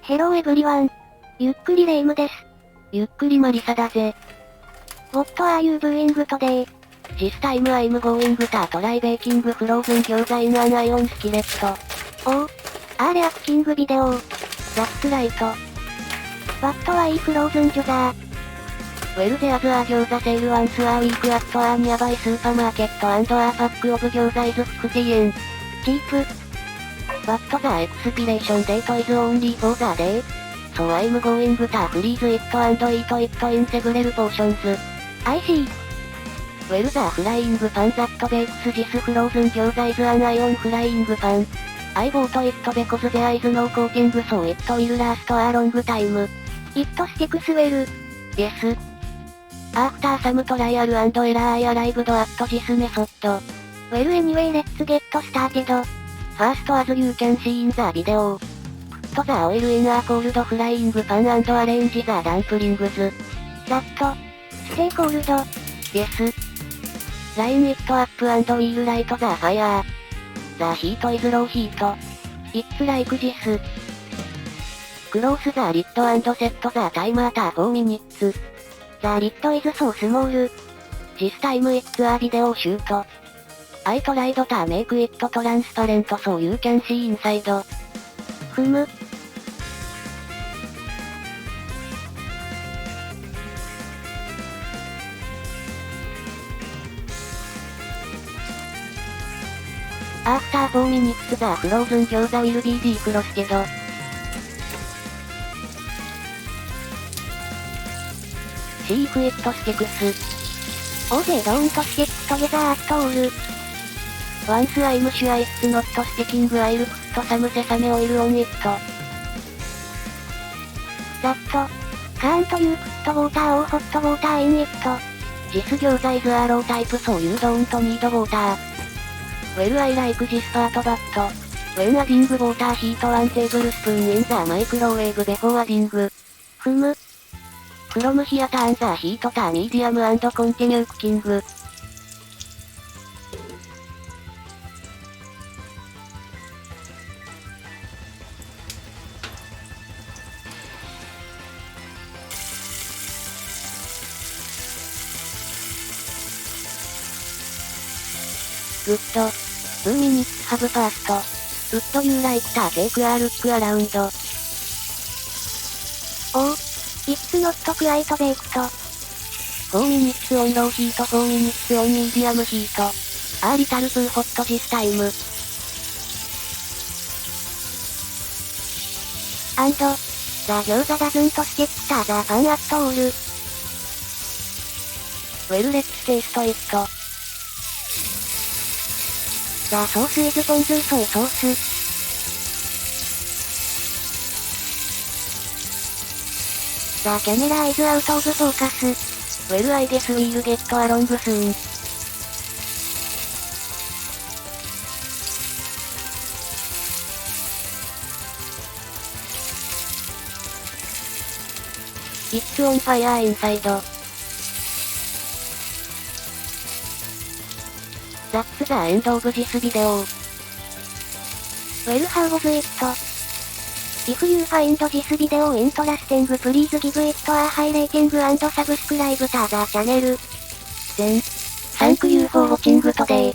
ヘローエブリワン。ゆっくりレ夢ムです。ゆっくりマリサだぜ。What are you doing today? This time I'm going to try baking frozen gyoza in an iron skillet. Oh, are you cooking video? That's right. What are frozen gyoza? Well, there's a gyoza sale once a week at a nearby supermarket and a pack of gyoza is 50 yen. Cheap. But the expiration date is only for the day. So I'm going to freeze it and eat it in several portions. I see. Well, the frying pan that bakes this frozen gyoza is an iron frying pan. I bought it because there is no coating so it will last a long time. It sticks well. Yes. After some trial and error I arrived at this method. Well anyway let's get started. First as you can see in the video. Put the oil in a cold frying pan and arrange the dumplings. That. Stay cold. Yes. Line it up and we'll light the fire. The heat is low heat. It's like this. Close the lid and set the timer at 4 minutes. The lid is so small. This time it's a video shoot. I tried to make it transparent so you can see inside. After 4 minutes the frozen gyoza will be defrosted. See if it sticks. Oh they don't stick together at all. Once I'm sure it's not sticking I'll put some sesame oil on it. That. Can't you put water or hot water in it? This gyoza is a raw type so you don't need water. Well I like this part but when adding water heat 1 tablespoon in the microwave before adding. From here turn the heat to medium and continue cooking. Good. 2 minutes have passed. Would you like to take a look around? Oh, it's not quite baked. 4 minutes on low heat 4 minutes on medium heat. A little too hot this time. And, the gyoza doesn't stick to the pan at all. Well let's taste it. The sauce is ponzu soy sauce. The camera is out of focus. Well I guess we'll get along soon. It's on fire inside. That's the end of this video. Well how was it? If you find this video interesting please give it a high rating and subscribe to the channel. Then, thank you for watching today.